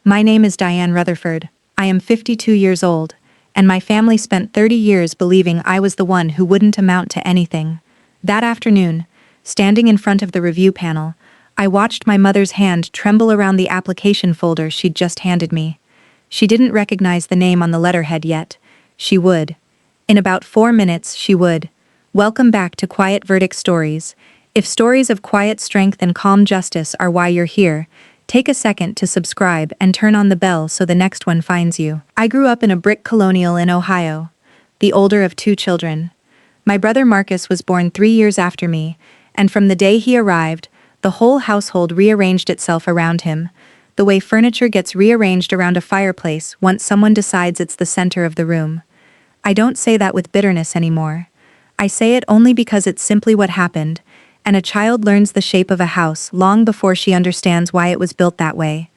My name is Diane Rutherford. I am 52 years old, and my family spent 30 years believing I was the one who wouldn't amount to anything. That afternoon, standing in front of the review panel, I watched my mother's hand tremble around the application folder she'd just handed me. She didn't recognize the name on the letterhead yet. She would. In about 4 minutes, she would. Welcome back to Quiet Verdict Stories. If stories of quiet strength and calm justice are why you're here, take a second to subscribe and turn on the bell so the next one finds you. I grew up in a brick colonial in Ohio, the older of 2 children. My brother Marcus was born 3 years after me, and from the day he arrived, the whole household rearranged itself around him, the way furniture gets rearranged around a fireplace once someone decides it's the center of the room. I don't say that with bitterness anymore. I say it only because it's simply what happened, and a child learns the shape of a house long before she understands why it was built that way.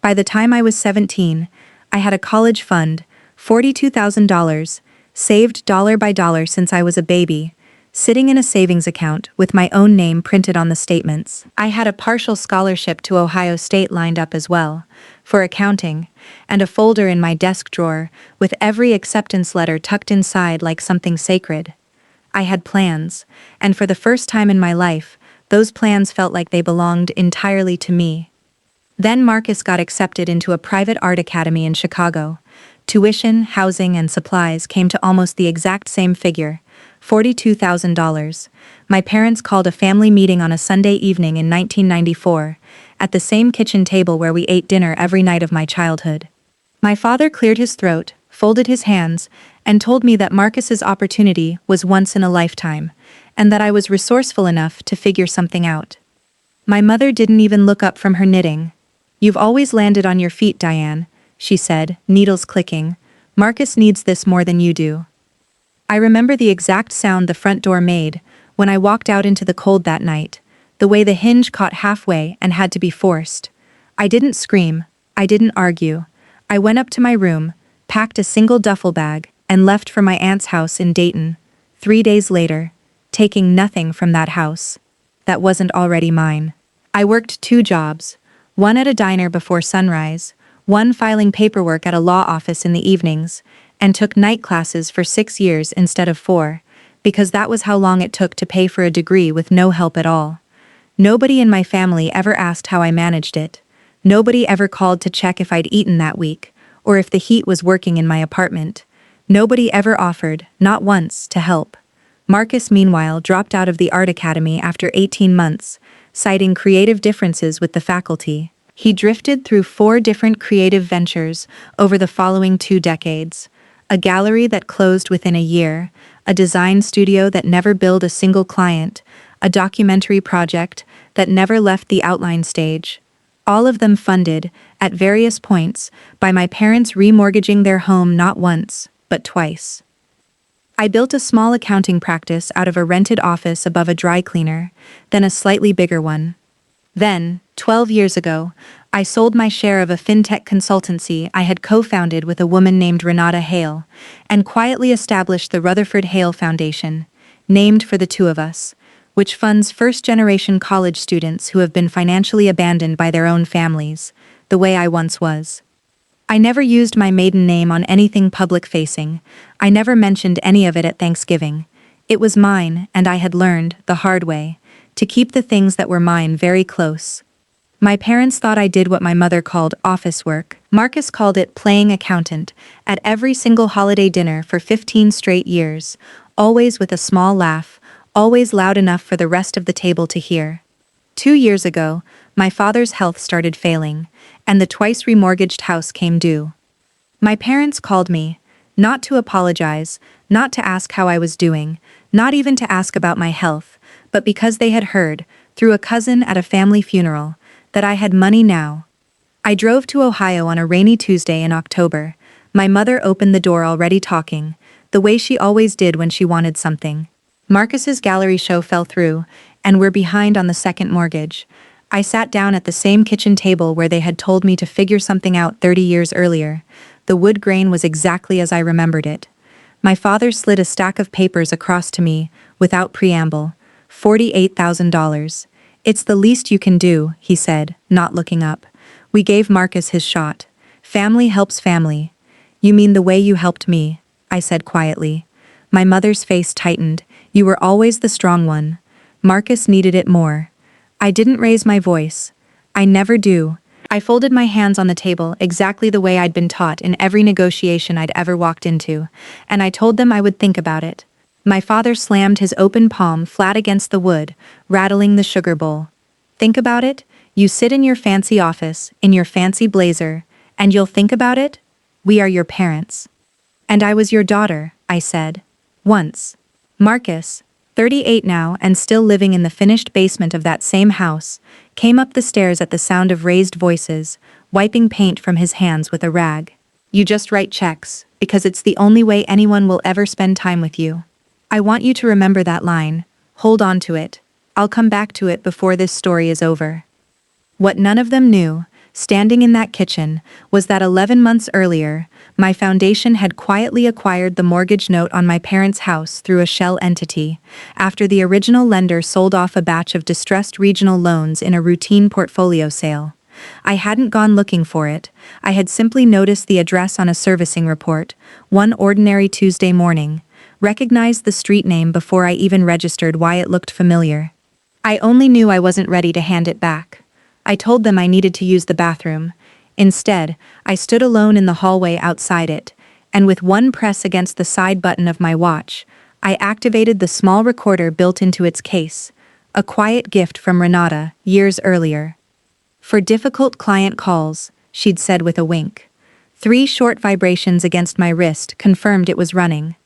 By the time I was 17, I had a college fund, $42,000, saved dollar by dollar since I was a baby, sitting in a savings account with my own name printed on the statements. I had a partial scholarship to Ohio State lined up as well, for accounting, and a folder in my desk drawer with every acceptance letter tucked inside like something sacred. I had plans, and for the first time in my life, those plans felt like they belonged entirely to me. Then Marcus got accepted into a private art academy in Chicago. Tuition, housing, and supplies came to almost the exact same figure, $42,000. My parents called a family meeting on a Sunday evening in 1994, at the same kitchen table where we ate dinner every night of my childhood. My father cleared his throat, folded his hands, and told me that Marcus's opportunity was once in a lifetime, and that I was resourceful enough to figure something out. My mother didn't even look up from her knitting. "You've always landed on your feet, Diane," she said, needles clicking. "Marcus needs this more than you do." I remember the exact sound the front door made when I walked out into the cold that night, the way the hinge caught halfway and had to be forced. I didn't scream, I didn't argue. I went up to my room, packed a single duffel bag, and left for my aunt's house in Dayton, 3 days later, taking nothing from that house that wasn't already mine. I worked 2 jobs, one at a diner before sunrise, one filing paperwork at a law office in the evenings, and took night classes for 6 years instead of 4, because that was how long it took to pay for a degree with no help at all. Nobody in my family ever asked how I managed it. Nobody ever called to check if I'd eaten that week, or if the heat was working in my apartment. Nobody ever offered, not once, to help. Marcus, meanwhile, dropped out of the art academy after 18 months, citing creative differences with the faculty. He drifted through 4 different creative ventures over the following 2 decades. A gallery that closed within a year, a design studio that never billed a single client, a documentary project that never left the outline stage. All of them funded, at various points, by my parents remortgaging their home not once, but twice. I built a small accounting practice out of a rented office above a dry cleaner, then a slightly bigger one. Then, 12 years ago, I sold my share of a fintech consultancy I had co-founded with a woman named Renata Hale, and quietly established the Rutherford Hale Foundation, named for the 2 of us, which funds first-generation college students who have been financially abandoned by their own families, the way I once was. I never used my maiden name on anything public-facing. I never mentioned any of it at Thanksgiving. It was mine, and I had learned, the hard way, to keep the things that were mine very close. My parents thought I did what my mother called office work. Marcus called it playing accountant, at every single holiday dinner for 15 straight years, always with a small laugh, always loud enough for the rest of the table to hear. 2 years ago, my father's health started failing, and the twice remortgaged house came due. My parents called me, not to apologize, not to ask how I was doing, not even to ask about my health, but because they had heard, through a cousin at a family funeral, that I had money now. I drove to Ohio on a rainy Tuesday in October. My mother opened the door already talking, the way she always did when she wanted something. Marcus's gallery show fell through, and we're behind on the second mortgage. I sat down at the same kitchen table where they had told me to figure something out 30 years earlier. The wood grain was exactly as I remembered it. My father slid a stack of papers across to me, without preamble. $48,000. "It's the least you can do," he said, not looking up. We gave Marcus his shot. Family helps family. You mean the way you helped me, I said quietly. My mother's face tightened. You were always the strong one. Marcus needed it more. I didn't raise my voice. I never do. I folded my hands on the table exactly the way I'd been taught in every negotiation I'd ever walked into, and I told them I would think about it. My father slammed his open palm flat against the wood, rattling the sugar bowl. Think about it? You sit in your fancy office, in your fancy blazer, and you'll think about it? We are your parents. And I was your daughter, I said. Once. Marcus, 38 now and still living in the finished basement of that same house, came up the stairs at the sound of raised voices, wiping paint from his hands with a rag. You just write checks, because it's the only way anyone will ever spend time with you. I want you to remember that line. Hold on to it. I'll come back to it before this story is over. What none of them knew, standing in that kitchen, was that 11 months earlier, my foundation had quietly acquired the mortgage note on my parents' house through a shell entity, after the original lender sold off a batch of distressed regional loans in a routine portfolio sale. I hadn't gone looking for it. I had simply noticed the address on a servicing report, one ordinary Tuesday morning, recognized the street name before I even registered why it looked familiar. I only knew I wasn't ready to hand it back. I told them I needed to use the bathroom. Instead, I stood alone in the hallway outside it, and with one press against the side button of my watch, I activated the small recorder built into its case, a quiet gift from Renata, years earlier. For difficult client calls, she'd said with a wink. 3 short vibrations against my wrist confirmed it was running.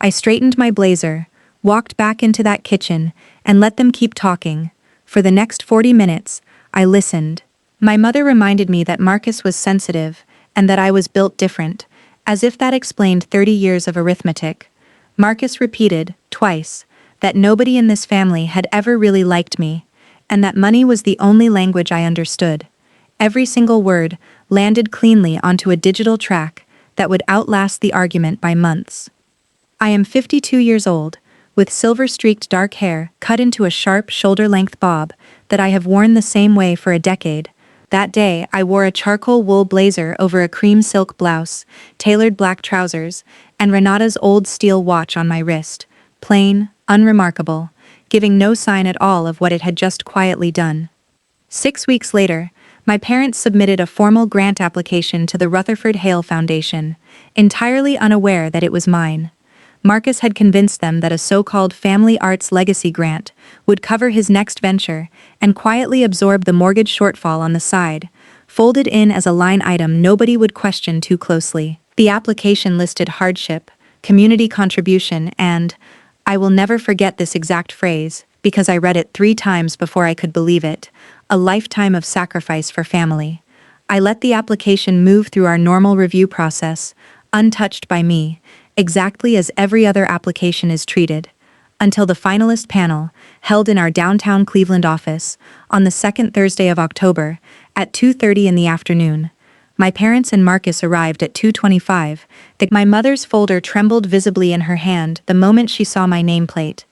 I straightened my blazer, walked back into that kitchen, and let them keep talking. For the next 40 minutes, I listened. My mother reminded me that Marcus was sensitive, and that I was built different, as if that explained 30 years of arithmetic. Marcus repeated, twice, that nobody in this family had ever really liked me, and that money was the only language I understood. Every single word landed cleanly onto a digital track that would outlast the argument by months. I am 52 years old, with silver-streaked dark hair cut into a sharp shoulder-length bob that I have worn the same way for a decade. That day, I wore a charcoal wool blazer over a cream silk blouse, tailored black trousers, and Renata's old steel watch on my wrist, plain, unremarkable, giving no sign at all of what it had just quietly done. 6 weeks later, my parents submitted a formal grant application to the Rutherford Hale Foundation, entirely unaware that it was mine. Marcus had convinced them that a so-called Family Arts Legacy grant would cover his next venture and quietly absorb the mortgage shortfall on the side, folded in as a line item nobody would question too closely. The application listed hardship, community contribution, and, I will never forget this exact phrase, because I read it 3 times before I could believe it, a lifetime of sacrifice for family. I let the application move through our normal review process, untouched by me, exactly as every other application is treated, until the finalist panel, held in our downtown Cleveland office, on the second Thursday of October, at 2:30 in the afternoon. My parents and Marcus arrived at 2:25. My mother's folder trembled visibly in her hand the moment she saw my nameplate.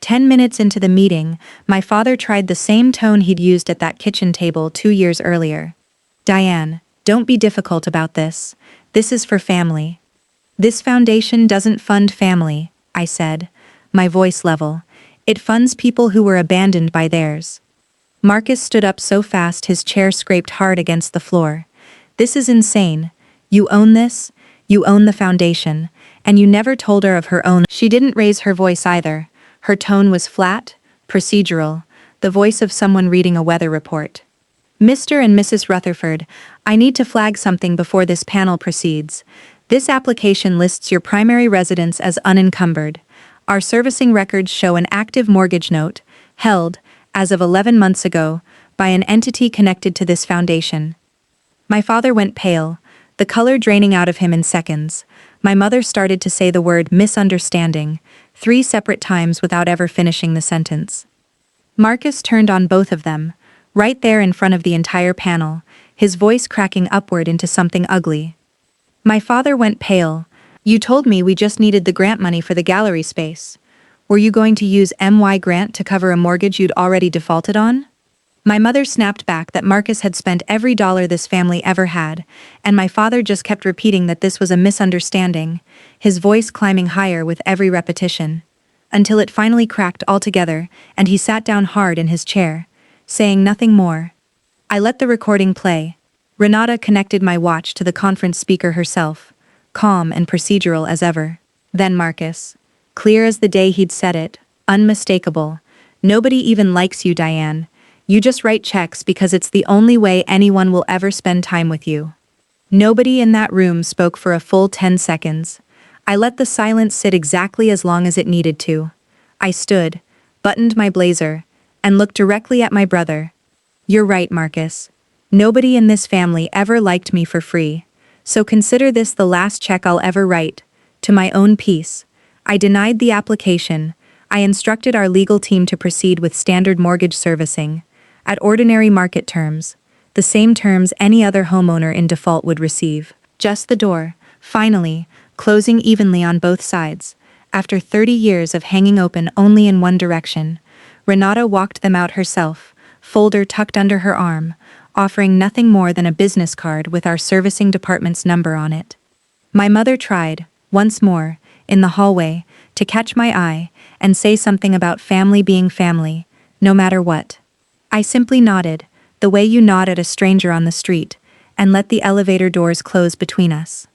10 minutes into the meeting, my father tried the same tone he'd used at that kitchen table 2 years earlier. Diane, don't be difficult about this. This is for family. This foundation doesn't fund family, I said, my voice level. It funds people who were abandoned by theirs. Marcus stood up so fast his chair scraped hard against the floor. This is insane. You own this, you own the foundation, and you never told her of her own. She didn't raise her voice either. Her tone was flat, procedural, the voice of someone reading a weather report. Mr. and Mrs. Rutherford, I need to flag something before this panel proceeds. This application lists your primary residence as unencumbered. Our servicing records show an active mortgage note, held, as of 11 months ago, by an entity connected to this foundation. My father went pale, the color draining out of him in seconds. My mother started to say the word misunderstanding 3 separate times without ever finishing the sentence. Marcus turned on both of them, right there in front of the entire panel, his voice cracking upward into something ugly. My father went pale. You told me we just needed the grant money for the gallery space. Were you going to use MY grant to cover a mortgage you'd already defaulted on? My mother snapped back that Marcus had spent every dollar this family ever had, and my father just kept repeating that this was a misunderstanding, his voice climbing higher with every repetition, until it finally cracked altogether and he sat down hard in his chair, saying nothing more. I let the recording play. Renata connected my watch to the conference speaker herself, calm and procedural as ever. Then Marcus. Clear as the day he'd said it, unmistakable. Nobody even likes you, Diane. You just write checks because it's the only way anyone will ever spend time with you. Nobody in that room spoke for a full 10 seconds. I let the silence sit exactly as long as it needed to. I stood, buttoned my blazer, and looked directly at my brother. You're right, Marcus. Nobody in this family ever liked me for free. So consider this the last check I'll ever write. To my own peace. I denied the application. I instructed our legal team to proceed with standard mortgage servicing, at ordinary market terms, the same terms any other homeowner in default would receive. Just the door, finally, closing evenly on both sides. After 30 years of hanging open only in one direction, Renata walked them out herself, folder tucked under her arm, offering nothing more than a business card with our servicing department's number on it. My mother tried, once more, in the hallway, to catch my eye and say something about family being family, no matter what. I simply nodded, the way you nod at a stranger on the street, and let the elevator doors close between us.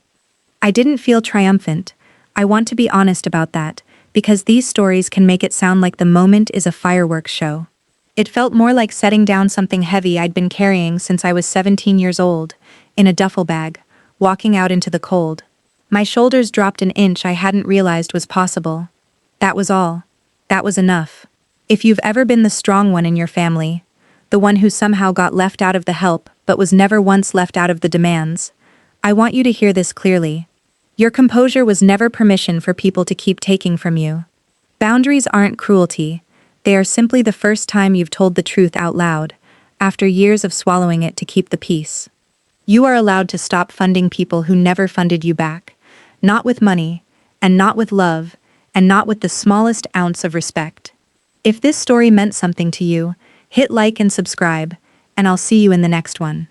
I didn't feel triumphant. I want to be honest about that, because these stories can make it sound like the moment is a fireworks show. It felt more like setting down something heavy I'd been carrying since I was 17 years old, in a duffel bag, walking out into the cold. My shoulders dropped an inch I hadn't realized was possible. That was all. That was enough. If you've ever been the strong one in your family, the one who somehow got left out of the help but was never once left out of the demands, I want you to hear this clearly. Your composure was never permission for people to keep taking from you. Boundaries aren't cruelty. They are simply the first time you've told the truth out loud, after years of swallowing it to keep the peace. You are allowed to stop funding people who never funded you back. Not with money, and not with love, and not with the smallest ounce of respect. If this story meant something to you, hit like and subscribe, and I'll see you in the next one.